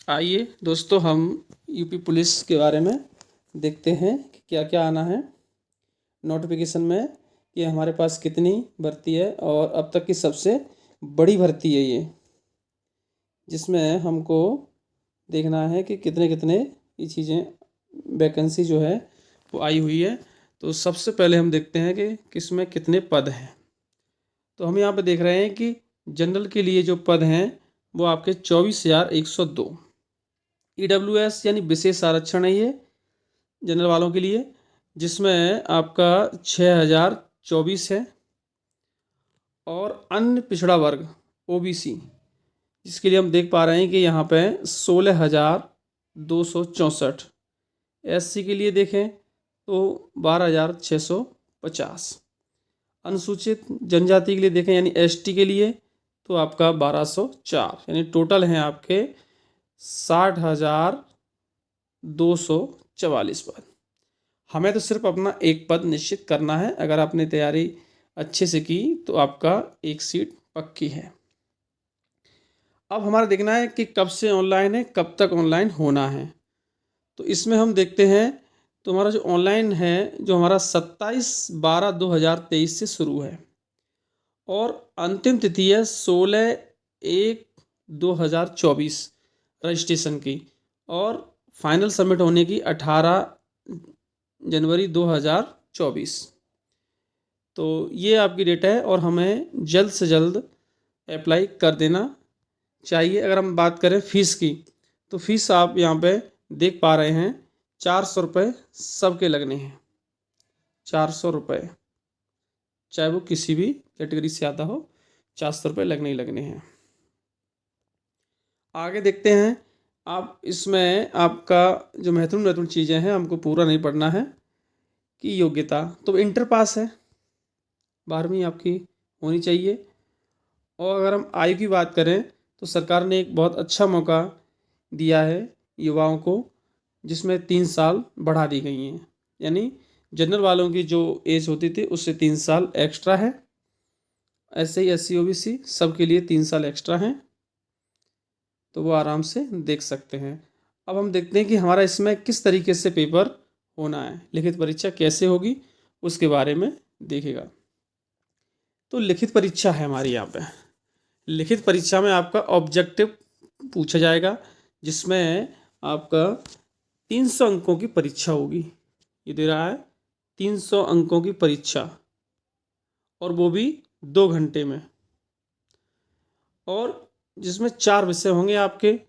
आइए दोस्तों, हम यूपी पुलिस के बारे में देखते हैं कि क्या क्या आना है नोटिफिकेशन में, कि हमारे पास कितनी भर्ती है और अब तक की सबसे बड़ी भर्ती है ये, जिसमें हमको देखना है कि कितने कितने ये चीज़ें वैकेंसी जो है वो आई हुई है। तो सबसे पहले हम देखते हैं कि किसमें कितने पद हैं। तो हम यहाँ पे देख रहे हैं कि जनरल के लिए जो पद हैं वो आपके 24,102। EWS यानी विशेष आरक्षण है ये जनरल वालों के लिए, जिसमें आपका 6,024 है। और अन्य पिछड़ा वर्ग OBC, जिसके लिए हम देख पा रहे हैं कि यहाँ पे 16,264। SC के लिए देखें तो 12,650। अनुसूचित जनजाति के लिए देखें यानी ST के लिए तो आपका 1,204, यानी टोटल हैं आपके 60,244 पद। हमें तो सिर्फ अपना एक पद निश्चित करना है। अगर आपने तैयारी अच्छे से की तो आपका एक सीट पक्की है। अब हमारा देखना है कि कब से ऑनलाइन है, कब तक ऑनलाइन होना है। तो इसमें हम देखते हैं तो हमारा जो ऑनलाइन है, जो हमारा 27/12/2023 से शुरू है और अंतिम तिथि है 16/1/2024 रजिस्ट्रेशन की, और फाइनल सबमिट होने की 18 जनवरी 2024। तो ये आपकी डेट है और हमें जल्द से जल्द अप्लाई कर देना चाहिए। अगर हम बात करें फ़ीस की, तो फीस आप यहाँ पे देख पा रहे हैं 400 रुपये सबके लगने हैं। 400 रुपये, चाहे वो किसी भी कैटेगरी से आता हो, 400 रुपये लगने ही लगने हैं। आगे देखते हैं। आप इसमें आपका जो महत्वपूर्ण चीज़ें हैं हमको पूरा नहीं पढ़ना है कि योग्यता तो इंटर पास है, 12वीं आपकी होनी चाहिए। और अगर हम आयु की बात करें तो सरकार ने एक बहुत अच्छा मौका दिया है युवाओं को, जिसमें 3 साल बढ़ा दी गई हैं। यानी जनरल वालों की जो एज होती थी उससे 3 साल एक्स्ट्रा है। ऐसे ही SC OBC सबके लिए 3 साल एक्स्ट्रा हैं, तो वो आराम से देख सकते हैं। अब हम देखते हैं कि हमारा इसमें किस तरीके से पेपर होना है, लिखित परीक्षा कैसे होगी उसके बारे में देखेगा। तो लिखित परीक्षा है हमारी यहाँ पे। लिखित परीक्षा में आपका ऑब्जेक्टिव पूछा जाएगा, जिसमें आपका 300 अंकों की परीक्षा होगी। ये दे रहा है 300 अंकों की परीक्षा, और वो भी 2 घंटे में, और जिसमें 4 विषय होंगे आपके।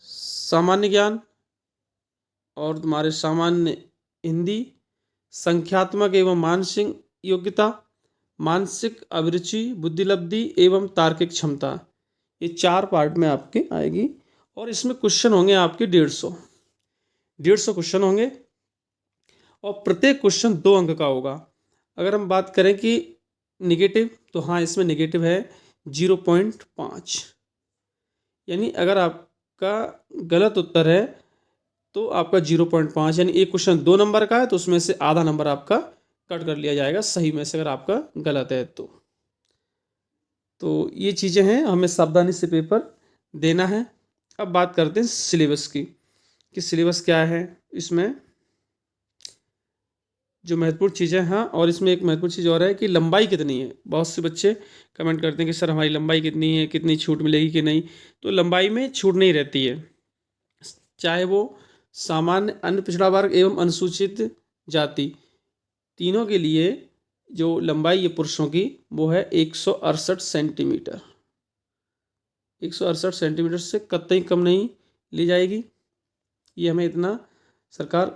सामान्य ज्ञान और तुम्हारे सामान्य हिंदी, संख्यात्मक एवं मानसिक योग्यता, मानसिक अभिरुचि, बुद्धिलब्धि एवं तार्किक क्षमता। ये 4 पार्ट में आपके आएगी, और इसमें क्वेश्चन होंगे आपके 150 क्वेश्चन होंगे, और प्रत्येक क्वेश्चन 2 अंक का होगा। अगर हम बात करें कि निगेटिव, तो हाँ इसमें निगेटिव है 0.5, यानी अगर आपका गलत उत्तर है तो आपका 0.5, यानी एक क्वेश्चन 2 नंबर का है तो उसमें से आधा नंबर आपका कट कर लिया जाएगा सही में से, अगर आपका गलत है तो ये चीज़ें हैं, हमें सावधानी से पेपर देना है। अब बात करते हैं सिलेबस की, कि सिलेबस क्या है। इसमें जो महत्वपूर्ण चीज़ें हैं, और इसमें एक महत्वपूर्ण चीज़ और है कि लंबाई कितनी है। बहुत से बच्चे कमेंट करते हैं कि सर हमारी लंबाई कितनी है, कितनी छूट मिलेगी कि नहीं। तो लंबाई में छूट नहीं रहती है, चाहे वो सामान्य, अन्य पिछड़ा वर्ग एवं अनुसूचित जाति, तीनों के लिए जो लंबाई है पुरुषों की वो है 168 सेंटीमीटर। 168 सेंटीमीटर से कतई कम नहीं ली जाएगी। ये हमें इतना सरकार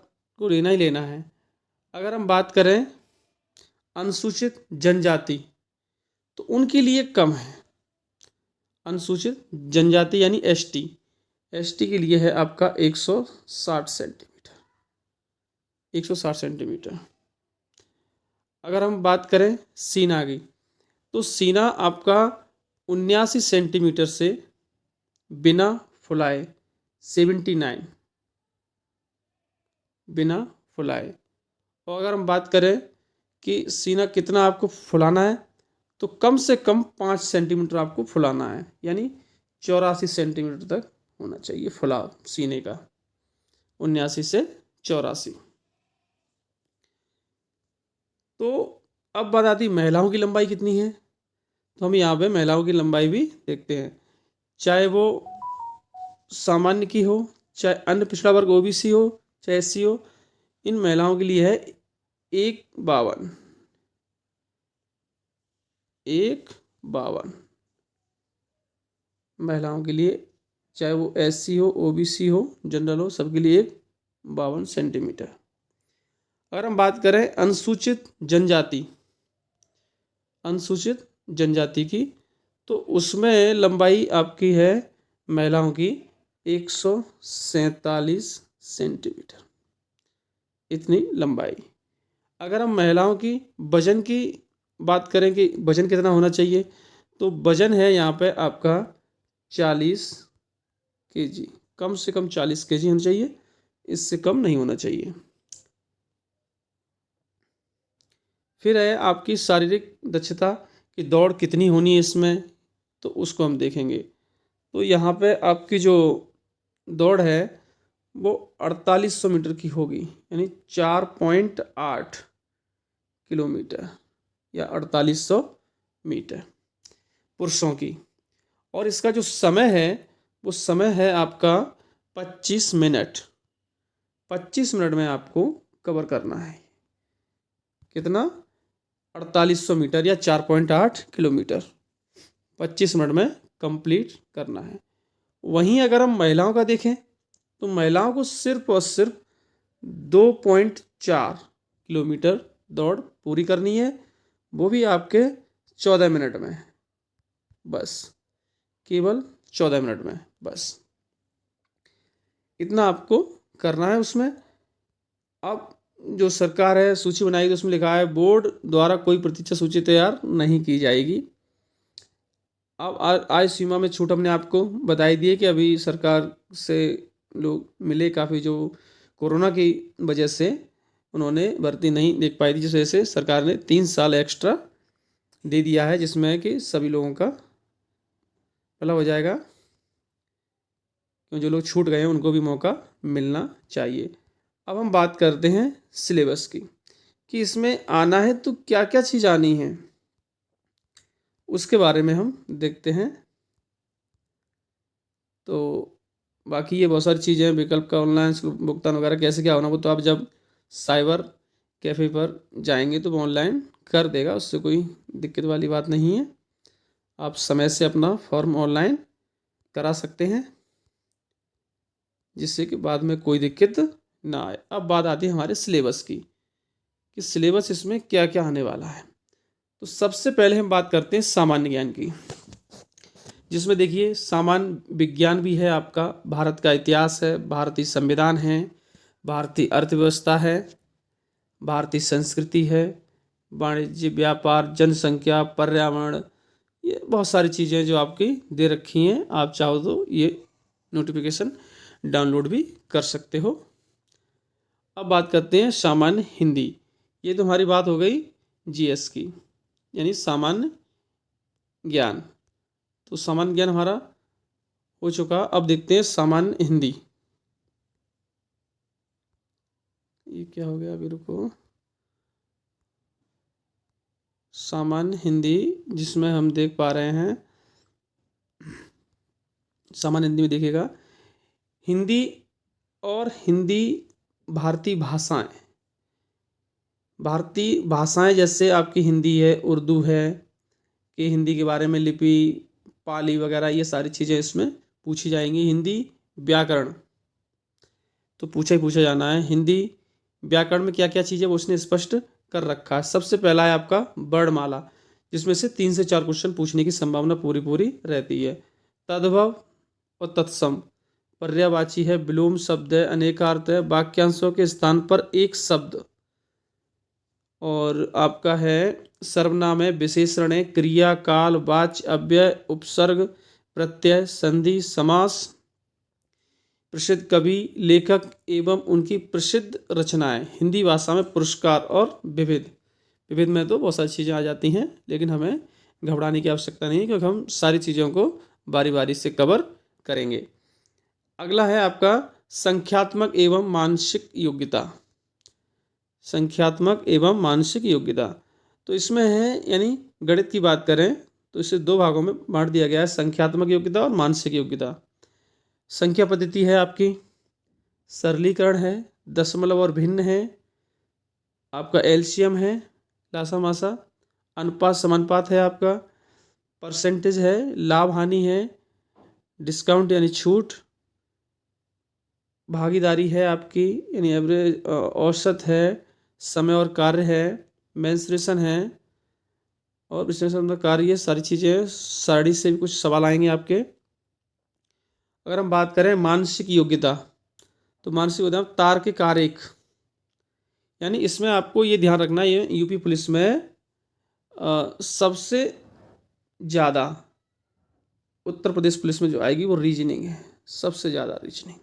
को लेना ही लेना है। अगर हम बात करें अनुसूचित जनजाति, तो उनके लिए कम है। अनुसूचित जनजाति यानी ST के लिए है आपका 160 सेंटीमीटर। 160 सेंटीमीटर। अगर हम बात करें सीना की, तो सीना आपका 79 सेंटीमीटर से बिना फुलाए 79, बिना फुलाए। और अगर हम बात करें कि सीना कितना आपको फुलाना है, तो कम से कम 5 सेंटीमीटर आपको फुलाना है, यानी 84 सेंटीमीटर तक होना चाहिए फुलाव सीने का, 79 से 84। तो अब बात आती महिलाओं की लंबाई कितनी है, तो हम यहाँ पे महिलाओं की लंबाई भी देखते हैं, चाहे वो सामान्य की हो, चाहे अन्य पिछड़ा वर्ग ओबीसी हो, चाहे एससी हो, इन महिलाओं के लिए है 1,52 1,52 महिलाओं के लिए, चाहे वो एससी हो, ओबीसी हो, जनरल हो, सबके लिए 1,52 सेंटीमीटर। अगर हम बात करें अनुसूचित जनजाति की, तो उसमें लंबाई आपकी है महिलाओं की 147 सेंटीमीटर, इतनी लंबाई। अगर हम महिलाओं की वजन की बात करें कि वजन कितना होना चाहिए, तो वजन है यहाँ पे आपका 40 kg, कम से कम 40 kg होना चाहिए, इससे कम नहीं होना चाहिए। फिर है आपकी शारीरिक दक्षता की दौड़ कितनी होनी है इसमें, तो उसको हम देखेंगे। तो यहाँ पे आपकी जो दौड़ है वो 4800 मीटर की होगी, यानी 4.8 किलोमीटर या 4800 मीटर पुरुषों की। और इसका जो समय है वो समय है आपका 25 मिनट। 25 मिनट में आपको कवर करना है कितना, 4800 मीटर या 4.8 किलोमीटर 25 मिनट में कंप्लीट करना है। वहीं अगर हम महिलाओं का देखें तो महिलाओं को सिर्फ और सिर्फ 2.4 किलोमीटर दौड़ पूरी करनी है, वो भी आपके 14 मिनट में, बस केवल 14 मिनट में, बस इतना आपको करना है उसमें। अब जो सरकार है सूची बनाएगी तो उसमें लिखा है बोर्ड द्वारा कोई प्रतीक्षा सूची तैयार नहीं की जाएगी। अब आय सीमा में छूट हमने आपको बताई दी है कि अभी सरकार से लोग मिले काफ़ी, जो कोरोना की वजह से उन्होंने भर्ती नहीं देख पाई थी, जिस वजह से सरकार ने 3 साल एक्स्ट्रा दे दिया है, जिसमें कि सभी लोगों का भला हो जाएगा, क्योंकि जो लोग छूट गए हैं उनको भी मौका मिलना चाहिए। अब हम बात करते हैं सिलेबस की कि इसमें आना है तो क्या क्या चीज़ आनी है, उसके बारे में हम देखते हैं। तो बाकी ये बहुत सारी चीज़ें, विकल्प का ऑनलाइन भुगतान वगैरह कैसे क्या होना, वो तो आप जब साइबर कैफ़े पर जाएंगे तो वो ऑनलाइन कर देगा, उससे कोई दिक्कत वाली बात नहीं है। आप समय से अपना फॉर्म ऑनलाइन करा सकते हैं, जिससे कि बाद में कोई दिक्कत ना आए। अब बात आती है हमारे सिलेबस की कि सिलेबस इसमें क्या क्या आने वाला है। तो सबसे पहले हम बात करते हैं सामान्य ज्ञान की, जिसमें देखिए सामान्य विज्ञान भी है आपका, भारत का इतिहास है, भारतीय संविधान है, भारतीय अर्थव्यवस्था है, भारतीय संस्कृति है, वाणिज्य व्यापार, जनसंख्या, पर्यावरण, ये बहुत सारी चीज़ें जो आपकी दे रखी हैं। आप चाहो तो ये नोटिफिकेशन डाउनलोड भी कर सकते हो। अब बात करते हैं सामान्य हिंदी। ये तो हमारी बात हो गई जीएस की, यानी सामान्य ज्ञान। तो सामान्य ज्ञान हमारा हो चुका। अब देखते हैं सामान्य हिंदी। ये क्या हो गया, अभी रुको। सामान्य हिंदी जिसमें हम देख पा रहे हैं, सामान्य हिंदी में देखिएगा हिंदी और हिंदी भारतीय भाषाएं जैसे आपकी हिंदी है, उर्दू है, कि हिंदी के बारे में लिपि, पाली वगैरह ये सारी चीज़ें इसमें पूछी जाएंगी। हिंदी व्याकरण तो पूछा ही पूछा जाना है। हिंदी व्याकरण में क्या क्या चीज़ें वो उसने स्पष्ट कर रखा है। सबसे पहला है आपका वर्णमाला, जिसमें से 3 से 4 क्वेश्चन पूछने की संभावना पूरी रहती है। तद्भव और तत्सम, पर्यायवाची है, विलोम शब्द है, अनेकार्थ है, वाक्यांशों के स्थान पर एक शब्द, और आपका है सर्वनाम है, विशेषण है, क्रिया, काल, वाच्य, अव्यय, उपसर्ग, प्रत्यय, संधि, समास, प्रसिद्ध कवि, लेखक एवं उनकी प्रसिद्ध रचनाएं, हिंदी भाषा में पुरस्कार और विविध में तो बहुत सारी चीज़ें आ जाती हैं, लेकिन हमें घबराने की आवश्यकता नहीं है, क्योंकि हम सारी चीज़ों को बारी बारी से कवर करेंगे। अगला है आपका संख्यात्मक एवं मानसिक योग्यता। संख्यात्मक एवं मानसिक योग्यता, तो इसमें है यानी गणित की बात करें तो इसे दो भागों में बांट दिया गया है, संख्यात्मक योग्यता और मानसिक योग्यता। संख्या पद्धति है आपकी, सरलीकरण है, दशमलव और भिन्न है, आपका एलसीएम है, लासा मासा, अनुपात समानुपात है, आपका परसेंटेज है, लाभ हानि है, डिस्काउंट यानी छूट, भागीदारी है आपकी यानी एवरेज औसत है, समय और कार्य है, मेंसुरेशन है और विश्लेषण कार्य, सारी चीज़ें। साड़ी से भी कुछ सवाल आएंगे आपके। अगर हम बात करें मानसिक योग्यता, तो मानसिक योग्यता तार्किक आरेख, यानी इसमें आपको ये ध्यान रखना है, ये यूपी पुलिस में सबसे ज़्यादा उत्तर प्रदेश पुलिस में जो आएगी वो रीजनिंग है, सबसे ज़्यादा रीजनिंग।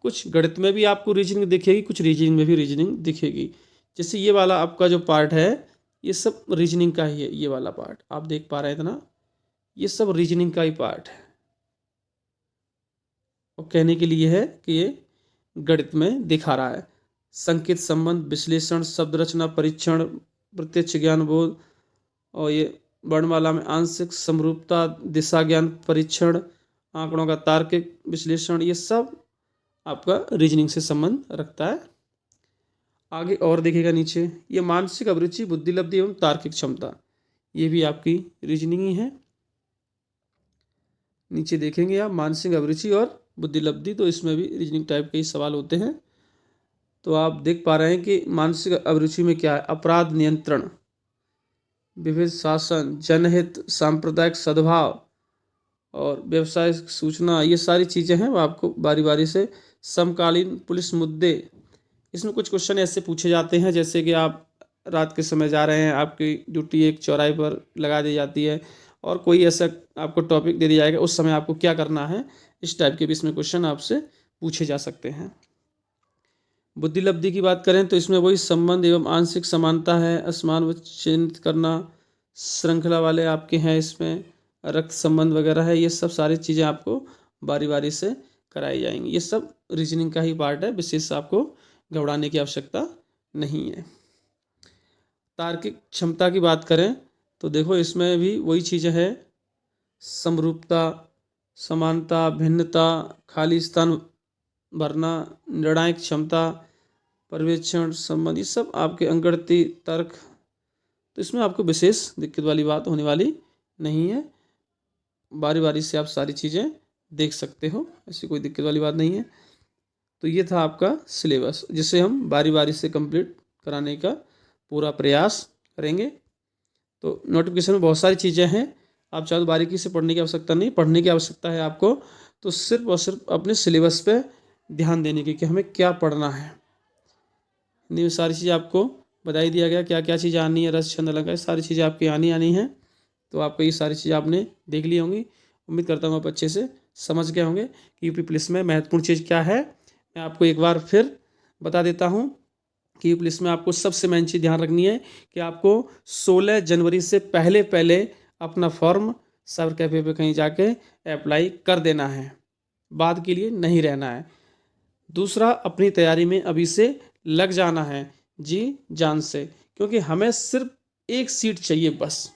कुछ गणित में भी आपको रीजनिंग दिखेगी, कुछ रीजनिंग में भी रीजनिंग दिखेगी। जैसे ये वाला आपका जो पार्ट है ये सब रीजनिंग का ही है, ये वाला पार्ट आप देख पा रहे थे ना, ये सब रीजनिंग का ही पार्ट है। और कहने के लिए है कि ये गणित में दिखा रहा है। संकेत संबंध, विश्लेषण, शब्द रचना परीक्षण, प्रत्यक्ष ज्ञान बोध, और ये वर्णमाला में आंशिक समरूपता, दिशा ज्ञान परीक्षण, आंकड़ों का तार्किक विश्लेषण, ये सब आपका रीजनिंग से संबंध रखता है। आगे और देखिएगा नीचे, ये मानसिक अभिरुचि, बुद्धिलब्धि एवं तार्किक क्षमता, ये भी आपकी रीजनिंग ही है। नीचे देखेंगे आप मानसिक अभिरुचि और बुद्धिलब्धि, तो इसमें भी रीजनिंग टाइप के ही सवाल होते हैं। तो आप देख पा रहे हैं कि मानसिक अभिरुचि में क्या है, अपराध नियंत्रण, विविध शासन, जनहित, सांप्रदायिक सद्भाव और व्यवसायिक सूचना, ये सारी चीज़ें हैं वो आपको बारी बारी से। समकालीन पुलिस मुद्दे, इसमें कुछ क्वेश्चन ऐसे पूछे जाते हैं जैसे कि आप रात के समय जा रहे हैं, आपकी ड्यूटी एक चौराहे पर लगा दी जाती है और कोई ऐसा आपको टॉपिक दे दिया जाएगा, उस समय आपको क्या करना है, इस टाइप के भी इसमें क्वेश्चन आपसे पूछे जा सकते हैं। बुद्धिलब्धि की बात करें तो इसमें वही संबंध एवं आंशिक समानता है, असमान चिन्हित करना, श्रृंखला वाले आपके हैं, इसमें रक्त संबंध वगैरह है, ये सब सारी चीज़ें आपको बारी बारी से कराई जाएंगी। ये सब रीजनिंग का ही पार्ट है, विशेष आपको घबराने की आवश्यकता नहीं है। तार्किक क्षमता की बात करें तो देखो इसमें भी वही चीज़ें हैं, समरूपता, समानता, भिन्नता, खाली स्थान भरना, निर्णायक क्षमता, पर्यवेक्षण संबंध, ये सब आपके अंकगणितीय तर्क, तो इसमें आपको विशेष दिक्कत वाली बात होने वाली नहीं है, बारी बारी से आप सारी चीज़ें देख सकते हो, ऐसी कोई दिक्कत वाली बात नहीं है। तो ये था आपका सिलेबस, जिसे हम बारी बारी से कंप्लीट कराने का पूरा प्रयास करेंगे। तो नोटिफिकेशन में बहुत सारी चीज़ें हैं, आप चाहे तो बारीकी से पढ़ने की आवश्यकता नहीं, पढ़ने की आवश्यकता है आपको तो सिर्फ और सिर्फ अपने सिलेबस पे ध्यान देने की कि हमें क्या पढ़ना है। हिंदी में सारी चीज़ें आपको बता ही दिया गया, क्या क्या चीज़ें आनी है, रस छंद अलंकार, सारी चीज़ें आपकी आनी है। तो आपको ये सारी चीज़ें आपने देख ली होंगी, उम्मीद करता हूँ आप अच्छे से समझ गए होंगे कि यूपी पुलिस में महत्वपूर्ण चीज़ क्या है। मैं आपको एक बार फिर बता देता हूँ कि यूपी पुलिस में आपको सबसे मेन चीज़ ध्यान रखनी है कि आपको 16 जनवरी से पहले अपना फॉर्म साइबर कैफे पे कहीं जाके अप्लाई कर देना है, बाद के लिए नहीं रहना है। दूसरा, अपनी तैयारी में अभी से लग जाना है जी जान से, क्योंकि हमें सिर्फ एक सीट चाहिए, बस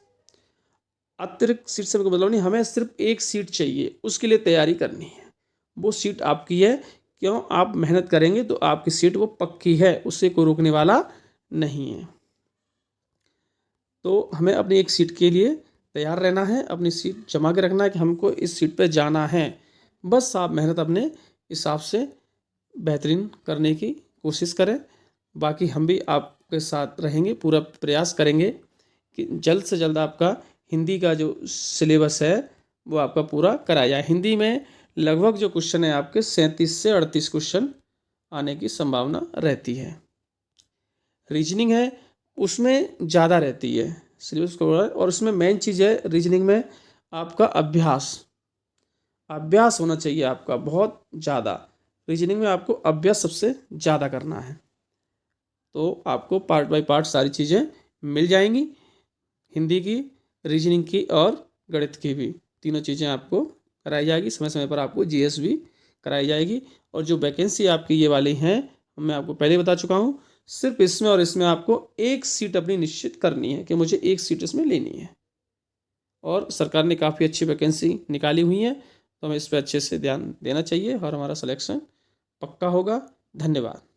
अतिरिक्त सीट से मतलब नहीं, हमें सिर्फ एक सीट चाहिए, उसके लिए तैयारी करनी है, वो सीट आपकी है। क्यों, आप मेहनत करेंगे तो आपकी सीट वो पक्की है, उससे कोई रोकने वाला नहीं है। तो हमें अपनी एक सीट के लिए तैयार रहना है, अपनी सीट जमा के रखना है कि हमको इस सीट पे जाना है, बस आप मेहनत अपने हिसाब से बेहतरीन करने की कोशिश करें। बाकी हम भी आपके साथ रहेंगे, पूरा प्रयास करेंगे कि जल्द से जल्द आपका हिंदी का जो सिलेबस है वो आपका पूरा कराया जाए। हिंदी में लगभग जो क्वेश्चन है आपके 37 से 38 क्वेश्चन आने की संभावना रहती है। रीजनिंग है उसमें ज़्यादा रहती है सिलेबस को, और उसमें मेन चीज़ है रीजनिंग में आपका अभ्यास होना चाहिए आपका बहुत ज़्यादा। रीजनिंग में आपको अभ्यास सबसे ज़्यादा करना है, तो आपको पार्ट बाय पार्ट सारी चीज़ें मिल जाएंगी, हिंदी की, रीजनिंग की और गणित की भी। तीनों चीज़ें आपको कराई जाएगी, समय समय पर आपको जीएस भी कराई जाएगी। और जो वैकेंसी आपकी ये वाली हैं, मैं आपको पहले बता चुका हूँ, सिर्फ इसमें और इसमें आपको एक सीट अपनी निश्चित करनी है कि मुझे एक सीट इसमें लेनी है। और सरकार ने काफ़ी अच्छी वैकेंसी निकाली हुई है, तो हमें इस पर अच्छे से ध्यान देना चाहिए और हमारा सिलेक्शन पक्का होगा। धन्यवाद।